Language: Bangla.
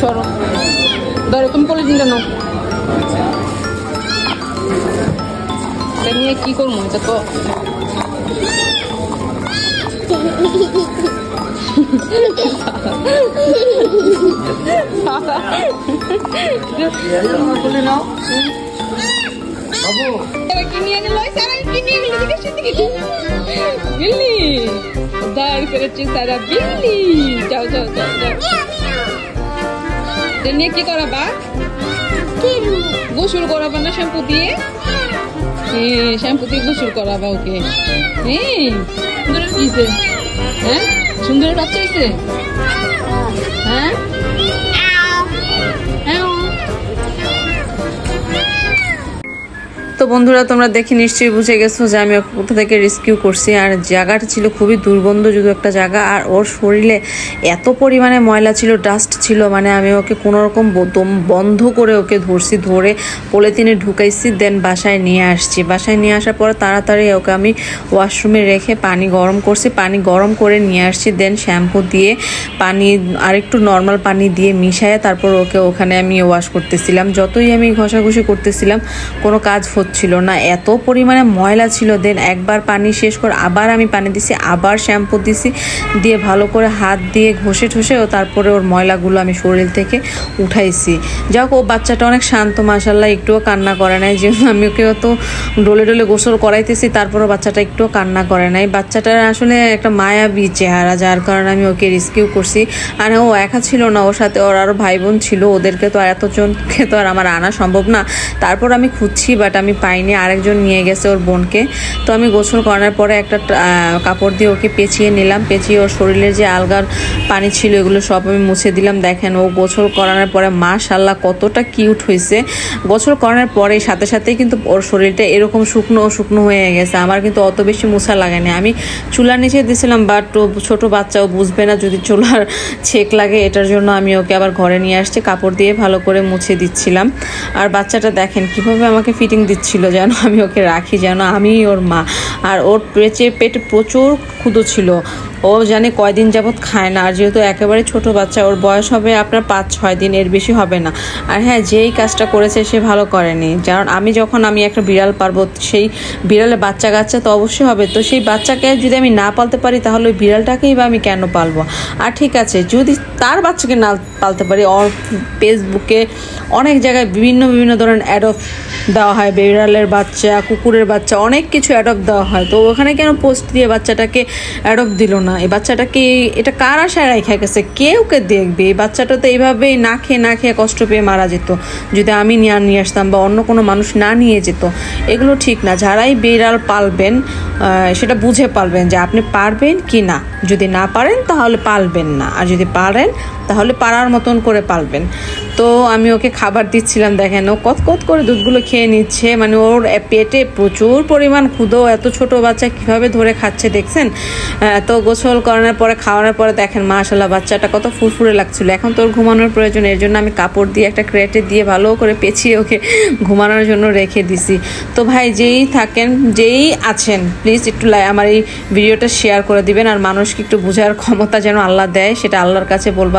সরো ধরো তুমি পলিথিনটা নাও। এটা নিয়ে কি করবো? এটা তো সারা বিল্লি। যাও যাও যাও যাও। এটা নিয়ে কি করাবা? গোসল করাবা না শ্যাম্পু দিয়ে? শ্যাম্পু দিয়ে গোসল করাবা ওকে। সুন্দর হয়েছে? হ্যাঁ সুন্দর বাচ্চা হয়েছে? হ্যাঁ তো বন্ধুরা তোমরা দেখে নিশ্চয়ই বুঝে গেছো যে আমি ওকে কোথা থেকে রেস্কিউ করছি। আর জায়গাটা ছিল খুবই দুর্গন্ধযুক্ত একটা জায়গা, আর ওর শরীরে এত পরিমাণে ময়লা ছিল, ডাস্ট ছিল, মানে আমি ওকে কোনোরকম বন্ধ করে ওকে ধরছি, ধরে পলিথিনে ঢুকাইছি, দেন বাসায় নিয়ে আসছি। বাসায় নিয়ে আসার পর তাড়াতাড়ি ওকে আমি ওয়াশরুমে রেখে পানি গরম করছি, পানি গরম করে নিয়ে আসছি, দেন শ্যাম্পু দিয়ে পানি আর একটু নর্মাল পানি দিয়ে মিশায় তারপর ওকে ওখানে আমি ওয়াশ করতেছিলাম। যতই আমি ঘষাঘষি করতেছিলাম কোনো কাজ ছিল না, এত পরিমাণে ময়লা ছিল। দেন একবার পানি শেষ করে আবার আমি পানি দিছি, আবার শ্যাম্পু দিছি, দিয়ে ভালো করে হাত দিয়ে ঘষে ঠষে ও তারপরে ওর ময়লাগুলো আমি শরীর থেকে উঠাইছি। যাক ও বাচ্চাটা অনেক শান্ত মাশাআল্লাহ, একটুও কান্না করে নাই। যেহেতু আমি ওকে অত ডলে ডলে গোসল করাইতেছি তারপরও বাচ্চাটা একটুও কান্না করে নাই। বাচ্চাটার আসলে একটা মায়াবী চেহারা, যার কারণে আমি ওকে রেস্কিউ করছি। আর ও একা ছিল না, ওর সাথে ওর আরও ভাই বোন ছিল, ওদেরকে তো আর এতজনকে তো আর আমার আনা সম্ভব না। তারপর আমি খুঁজছি বাট আমি পাইনি, আরেকজন নিয়ে গেছে ওর বোনকে। তো আমি গোসল করার পরে একটা কাপড় দিয়ে ওকে পেঁচিয়ে নিলাম, পেঁচিয়ে ওর শরীরের যে আলগার পানি ছিল এগুলো সব আমি মুছে দিলাম। দেখেন ও গোসল করানোর পরে মাশাআল্লাহ কতটা কিউট হয়েছে। গোসল করানোর পরে সাথে সাথেই কিন্তু ওর শরীরটা এরকম শুকনো শুকনো হয়ে গেছে। আমার কিন্তু অত বেশি মুছা লাগেনি, আমি চুলার নিচে দিয়েছিলাম, বাট ছোটো বাচ্চাও বুঝবে না যদি চুলার ছেক লাগে, এটার জন্য আমি ওকে আবার ঘরে নিয়ে আসছি, কাপড় দিয়ে ভালো করে মুছে দিচ্ছিলাম। আর বাচ্চাটা দেখেন কিভাবে আমাকে ফিটিং দিচ্ছিল, যেন আমি ওকে রাখি, যেন আমি ওর মা। আর ওর পেটে প্রচুর ক্ষুধা ছিল, ও জানে কয়দিন যাবৎ খায় না। আর যেহেতু একেবারে ছোট বাচ্চা, ওর বয়স হবে আপনার 5-6 দিন, এর বেশি হবে না। আর হ্যাঁ, যেই কাজটা করেছে সে ভালো করেনি, কারণ আমি একটা বিড়াল পারবো, সেই বিড়ালে বাচ্চা কাচ্চা তো অবশ্যই হবে। তো সেই বাচ্চাকে যদি আমি না পালতে পারি তাহলে ওই বিড়ালটাকেই বা আমি কেন পালবো? আর ঠিক আছে যদি তার বাচ্চাকে না পালতে পারি, ওর ফেসবুকে অনেক জায়গায় বিভিন্ন ধরনের অ্যাডপ্ট দেওয়া হয়, বিড়ালের বাচ্চা, কুকুরের বাচ্চা, অনেক কিছু অ্যাডপ্ট দেওয়া হয়। তো ওখানে কেন পোস্ট দিয়ে বাচ্চাটাকে অ্যাডপ্ট দিল না? এই বাচ্চাটাকে এটা কার আশায় রেখে গেছে? কে ওকে দেখবে? এই বাচ্চাটা তো এইভাবেই না খেয়ে কষ্ট পেয়ে মারা যেত যদি আমি নিয়ে আসতাম বা অন্য কোনো মানুষ না নিয়ে যেত। এগুলো ঠিক না। যারাই বিড়াল পালবেন সেটা বুঝে পালবেন যে আপনি পারবেন কি না। যদি না পারেন তাহলে পালবেন না, আর যদি পারেন তাহলে পারার মতন করে পালবেন। তো আমি ওকে খাবার দিচ্ছিলাম, দেখেন ও কত করে দুধগুলো খেয়ে নিচ্ছে, মানে ওর পেটে প্রচুর পরিমাণ ক্ষুধা। এত ছোট বাচ্চা কিভাবে ধরে খাচ্ছে দেখছেন? তো গোসল করানোর পরে খাওয়ানোর পরে দেখেন মাশাআল্লাহ বাচ্চাটা কত ফুরফুরে লাগছিল। এখন তো ওর ঘুমানোর প্রয়োজন, এর জন্য আমি কাপড় দিয়ে একটা ক্রেটে দিয়ে ভালো করে পেঁচিয়ে ওকে ঘুমানোর জন্য রেখে দিছি। তো ভাই যেই আছেন প্লিজ একটু আমার এই ভিডিওটা শেয়ার করে দিবেন, আর মানুষকে একটু বোঝার ক্ষমতা যেন আল্লাহ দেয়, সেটা আল্লাহর কাছে বলবো।